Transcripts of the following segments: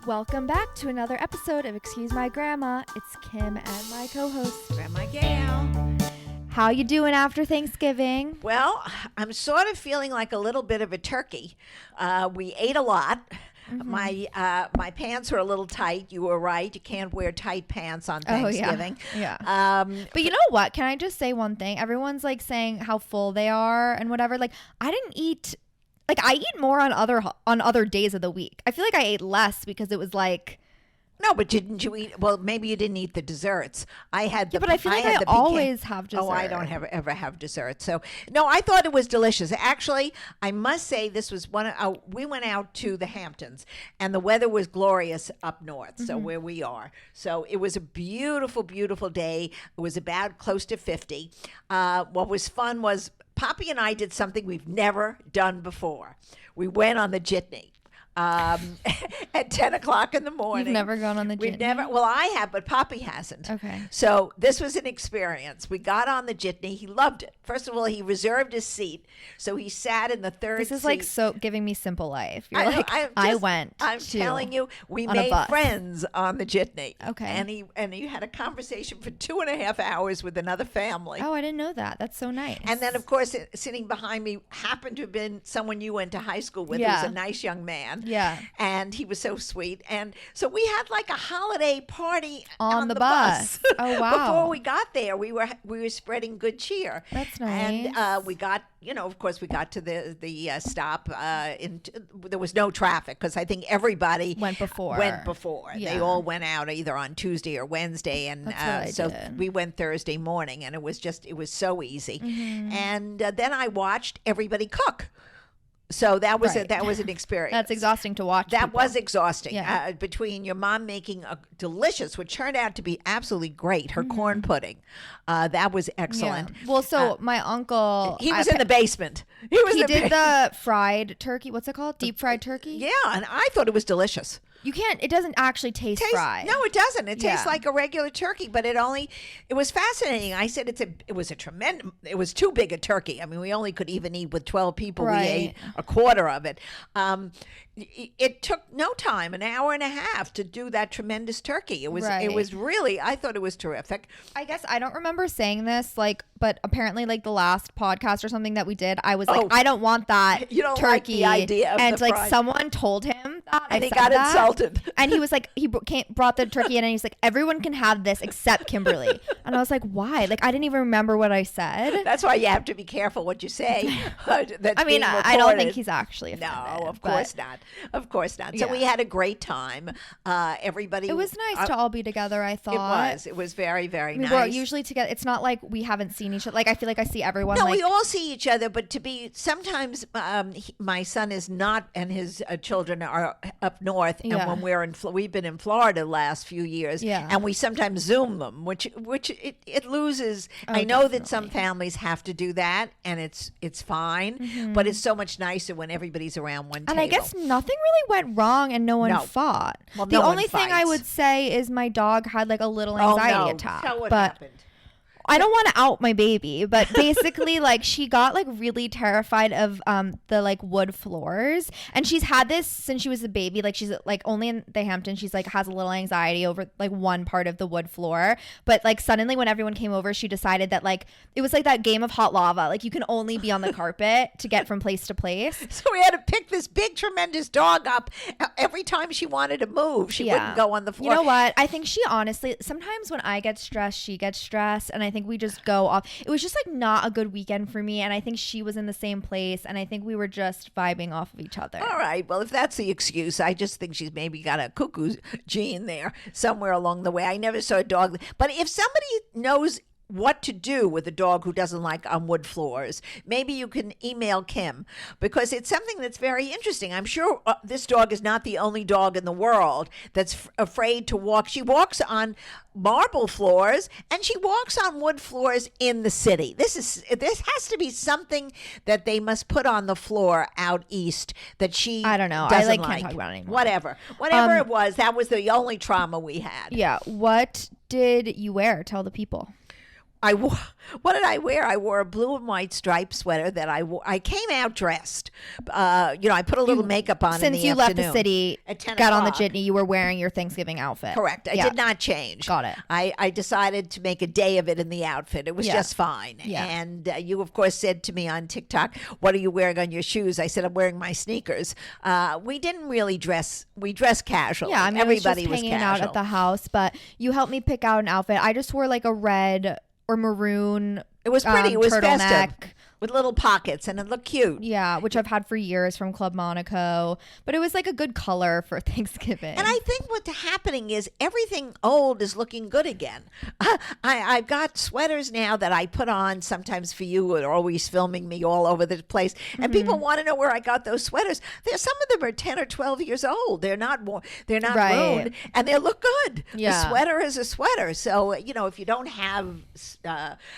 Welcome back to another episode of Excuse My Grandma. It's Kim and my co-host, Grandma Gail. How you doing after Thanksgiving? Well, I'm sort of feeling like a little bit of a turkey. We ate a lot. Mm-hmm. My pants were a little tight. You were right. You can't wear tight pants on Thanksgiving. Oh, yeah. But you know what? Can I just say one thing? Everyone's like saying how full they are and whatever. Like, I didn't eat. Like, I eat more on other days of the week. I feel like I ate less because it was like. No, but didn't you eat? Well, maybe you didn't eat the desserts. I had the. Yeah, but I feel like I always have dessert. Oh, I don't ever have dessert. So no, I thought it was delicious. Actually, I must say this was we went out to the Hamptons, and the weather was glorious up north. So where we are, so it was a beautiful, beautiful day. It was about close to 50. What was fun was Poppy and I did something we've never done before. We went on the jitney. At 10 o'clock in the morning. You've never gone on the jitney? Well, I have, but Poppy hasn't. Okay. So this was an experience. We got on the jitney. He loved it. First of all, he reserved his seat. So he sat in the third seat. This is like so giving me simple life. You're I'm telling you, we made friends on the jitney. Okay. And he had a conversation for 2.5 hours with another family. Oh, I didn't know that. That's so nice. And then, of course, sitting behind me happened to have been someone you went to high school with. Yeah. He was a nice young man. Yeah. And he was so sweet. And so we had like a holiday party on the bus. Oh, wow. Before we got there, we were spreading good cheer. That's nice. And we got, of course, we got to the stop. There was no traffic because I think everybody went before. Yeah. They all went out either on Tuesday or Wednesday. And so we went Thursday morning, and it was so easy. Mm-hmm. And then I watched everybody cook. So that was an experience. That's exhausting to watch. That was exhausting. Yeah. Between your mom making a delicious, which turned out to be absolutely great, her corn pudding, that was excellent. Yeah. Well, so my uncle, he was in the basement. He did the fried turkey. What's it called? Deep fried turkey. Yeah, and I thought it was delicious. You can't. It doesn't actually taste fried. No, it doesn't. It tastes like a regular turkey, but it was fascinating. I said it was too big a turkey. I mean, we only could even eat with 12 people. Right. We ate a quarter of it. It took no time, an hour and a half, to do that tremendous turkey. It was really, I thought it was terrific. I guess I don't remember saying this, but apparently, the last podcast or something that we did, I was I don't want that you don't turkey. Like the idea of and the fried. Someone told him that, and he got insulted. And he was like, brought the turkey in, and he's like, everyone can have this except Kimberly. And I was like, why? I didn't even remember what I said. That's why you have to be careful what you say. I don't think he's actually offended. No, of course not. Of course not. So we had a great time. Everybody. It was nice to all be together, I thought. It was very, very nice. We're usually together. It's not like we haven't seen each other. I feel like I see everyone. No, we all see each other, but sometimes my son is not, and his children are up north, and when we've been in Florida the last few years, and we sometimes Zoom them, which it loses. I know definitely. that some families have to do that, and it's fine, but it's so much nicer when everybody's around one table. And I guess nothing really went wrong, and no one fought. Well, the only thing I would say is my dog had a little anxiety attack. Tell what happened. I don't want to out my baby, but basically, she got really terrified of the wood floors, and she's had this since she was a baby. She's only in the Hamptons. She's has a little anxiety over one part of the wood floor, but suddenly when everyone came over, she decided that it was that game of hot lava. You can only be on the carpet to get from place to place. So we had to pick this big, tremendous dog up every time she wanted to move. She wouldn't go on the floor. You know what? I think she honestly sometimes when I get stressed, she gets stressed, and I think we just go off. It was just not a good weekend for me, and I think she was in the same place, and I think we were just vibing off of each other. All right, well, if that's the excuse, I just think she's maybe got a cuckoo gene there somewhere along the way. I never saw a dog, but if somebody knows what to do with a dog who doesn't like on wood floors, maybe you can email Kim, because it's something that's very interesting. I'm sure this dog is not the only dog in the world that's afraid to walk. She walks on marble floors, and she walks on wood floors in the city. This has to be something that they must put on the floor out east that she I don't know. Doesn't can't talk about it anymore. Whatever it was, that was the only trauma we had. Yeah. What did you wear? Tell the people. I wore, what did I wear? I wore a blue and white striped sweater that I wore. I came out dressed. I put a little makeup on in Since the you left afternoon the city, at 10 got on the o'clock. jitney, you were wearing your Thanksgiving outfit. Correct. I Yeah. did not change. Got it. I decided to make a day of it in the outfit. It was Yeah. just fine. Yeah. And you, of course, said to me on TikTok, "What are you wearing on your shoes?" I said, "I'm wearing my sneakers." We didn't really dress. We dressed casually. Yeah, I mean, Everybody I was just hanging casual. out at the house, but you helped me pick out an outfit. I just wore like a red or maroon. It was pretty. It was turtleneck. festive with little pockets, and it looked cute. Yeah, which I've had for years from Club Monaco, but it was like a good color for Thanksgiving. And I think what's happening is everything old is looking good again. I've got sweaters now that I put on sometimes for you. Are always filming me all over the place, and people want to know where I got those sweaters. Some of them are 10 or 12 years old. They're not Right. ruined, and they look good. Yeah. The sweater is a sweater. So if you don't have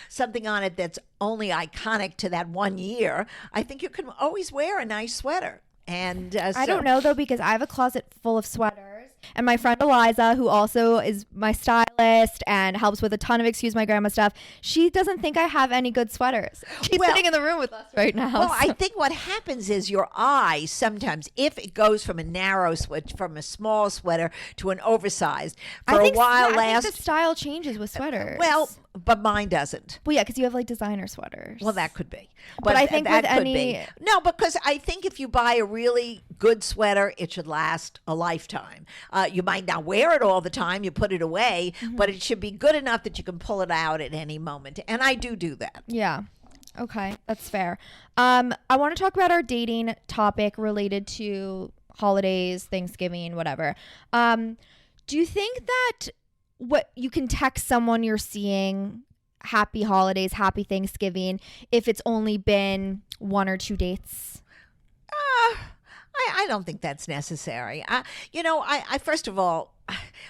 something on it that's only iconic to that one year, I think you can always wear a nice sweater. And I don't know though, because I have a closet full of sweaters. And my friend Eliza, who also is my stylist and helps with a ton of Excuse My Grandma stuff, she doesn't think I have any good sweaters. She's sitting in the room with us right now. Well, I think what happens is your eye sometimes, if it goes from a narrow switch, from a small sweater to an oversized, for a while I think the style changes with sweaters. Well, but mine doesn't. Well, yeah, because you have like designer sweaters. Well, that could be. But I think that with could any- be. No, because I think if you buy a really good sweater, it should last a lifetime. You might not wear it all the time. You put it away, but it should be good enough that you can pull it out at any moment. And I do that. Yeah. Okay, that's fair. I want to talk about our dating topic related to holidays, Thanksgiving, whatever. Do you think that what you can text someone you're seeing happy holidays, happy Thanksgiving, if it's only been 1 or 2 dates? I don't think that's necessary. I first of all,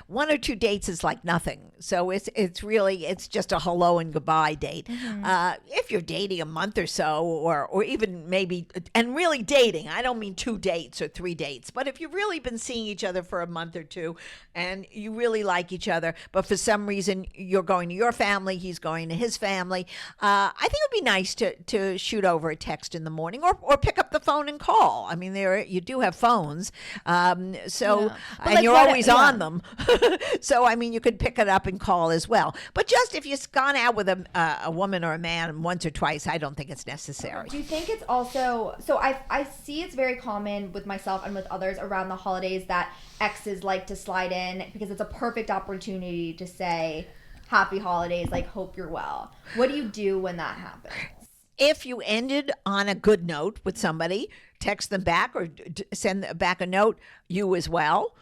1 or 2 dates is like nothing. So it's really just a hello and goodbye date. If you're dating a month or so, or even maybe, and really dating, I don't mean 2 dates or 3 dates, but if you've really been seeing each other for a month or two and you really like each other, but for some reason you're going to your family, he's going to his family, I think it would be nice to shoot over a text in the morning or pick up the phone and call. I mean, you do have phones, and like you're what- always yeah. on them. So, I mean, you could pick it up and call as well. But just if you've gone out with a woman or a man once or twice, I don't think it's necessary. Do you think it's also, so I see it's very common with myself and with others around the holidays that exes like to slide in because it's a perfect opportunity to say happy holidays, like hope you're well. What do you do when that happens? If you ended on a good note with somebody, text them back or send back a note, you as well.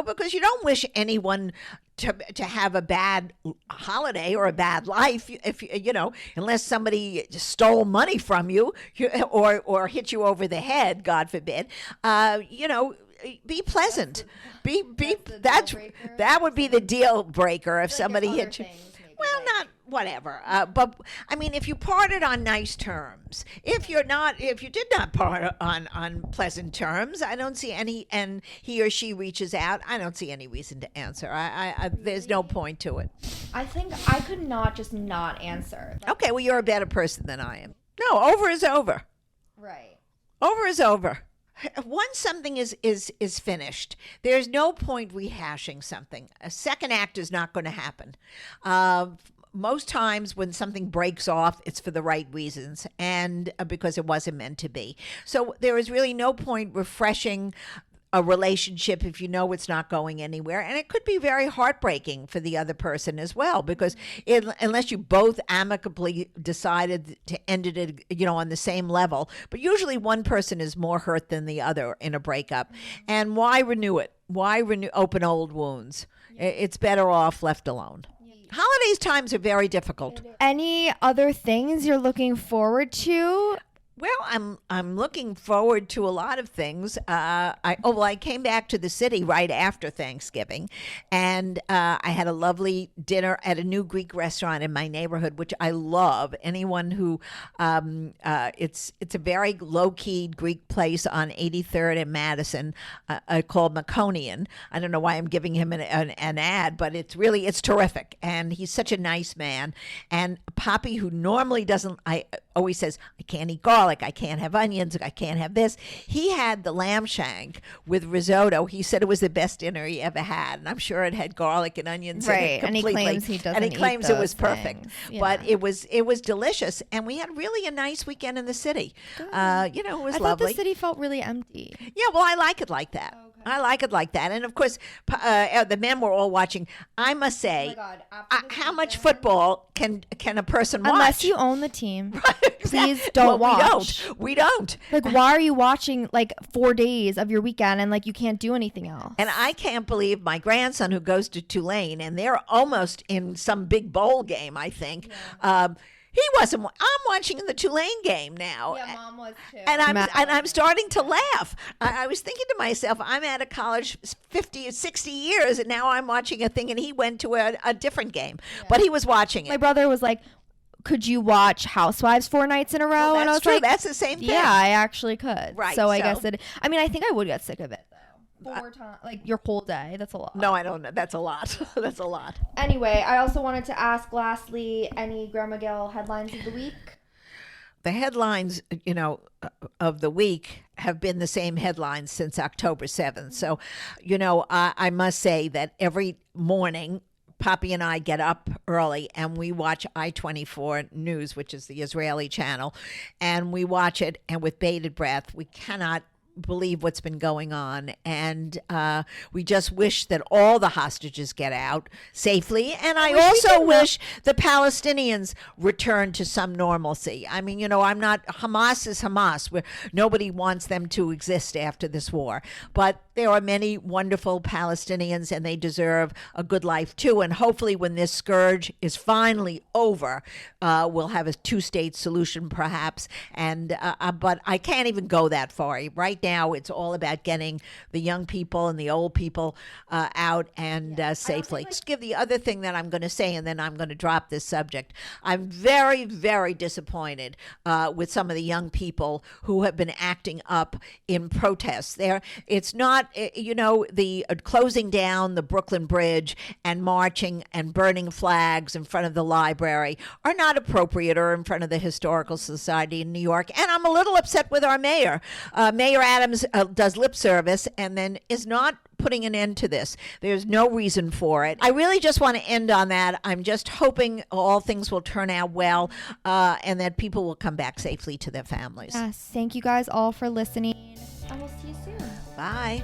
Because you don't wish anyone to have a bad holiday or a bad life, if unless somebody stole money from you or hit you over the head, God forbid. Be pleasant. That would be the deal breaker if somebody hit you. Well, not whatever. But I mean, if you parted on nice terms, if you did not part on pleasant terms, I don't see any, and he or she reaches out, I don't see any reason to answer. There's no point to it. I think I could not just not answer. Okay, well, you're a better person than I am. No, over is over. Right. Over is over. Once something is finished, there's no point rehashing something. A second act is not going to happen. Most times when something breaks off, it's for the right reasons and because it wasn't meant to be. So there is really no point refreshing a relationship if you know it's not going anywhere. And it could be very heartbreaking for the other person as well, because unless you both amicably decided to end it, on the same level. But usually one person is more hurt than the other in a breakup. And why renew it? Why open old wounds? It's better off left alone. Holidays times are very difficult. Any other things you're looking forward to? Well, I'm looking forward to a lot of things. I came back to the city right after Thanksgiving, and I had a lovely dinner at a new Greek restaurant in my neighborhood, which I love. Anyone who it's a very low key Greek place on 83rd and Madison, called Maconian. I don't know why I'm giving him an ad, but it's terrific, and he's such a nice man. And Poppy, who normally doesn't, I always says I can't eat garlic. I can't have onions. I can't have this. He had the lamb shank with risotto. He said it was the best dinner he ever had, and I'm sure it had garlic and onions in it Right, and he completely. claims he doesn't And he eat claims it was those perfect. things. Yeah. But it was delicious, and we had really a nice weekend in the city. It was I thought lovely. the city felt really empty. Yeah, well, I like it like that. I like it like that. And of course, the men were all watching. I must say, God, after this how much weekend- football can a person watch? Unless you own the team, please don't Well, watch. We don't. Like, why are you watching like 4 days of your weekend and like you can't do anything else? And I can't believe my grandson, who goes to Tulane, and they're almost in some big bowl game, I think. He wasn't. I'm watching the Tulane game now. Yeah, Mom was too. And I'm starting to laugh. I was thinking to myself, I'm out of college 50 or 60 years, and now I'm watching a thing, and he went to a different game. But he was watching it. My brother was like, "Could you watch Housewives 4 nights in a row?" Well, and I was that's true. like, That's the same thing. "Yeah, I actually could." Right, So I so- guess it. I mean, I think I would get sick of it though. 4 times, like your whole day. That's a lot. No, I don't know. That's a lot. That's a lot. Anyway, I also wanted to ask, lastly, any Grandma Gail headlines of the week? The headlines, of the week have been the same headlines since October 7th. So, I must say that every morning, Poppy and I get up early and we watch I-24 News, which is the Israeli channel, and we watch it, and with bated breath, we cannot believe what's been going on, and we just wish that all the hostages get out safely, and I also wish the Palestinians return to some normalcy. I mean, I'm not, Hamas is Hamas, where nobody wants them to exist after this war, but there are many wonderful Palestinians, and they deserve a good life too, and hopefully when this scourge is finally over, we'll have a 2-state solution perhaps, and but I can't even go that far. Right now, it's all about getting the young people and the old people out and safely. Just give the other thing that I'm going to say, and then I'm going to drop this subject. I'm very, very disappointed with some of the young people who have been acting up in protests. It's not, the closing down the Brooklyn Bridge and marching and burning flags in front of the library are not appropriate, or in front of the Historical Society in New York. And I'm a little upset with our mayor. Mayor Adams does lip service and then is not putting an end to this. There's no reason for it. I really just want to end on that. I'm just hoping all things will turn out well, and that people will come back safely to their families. Yes. Thank you guys all for listening, and we'll see you soon. Bye.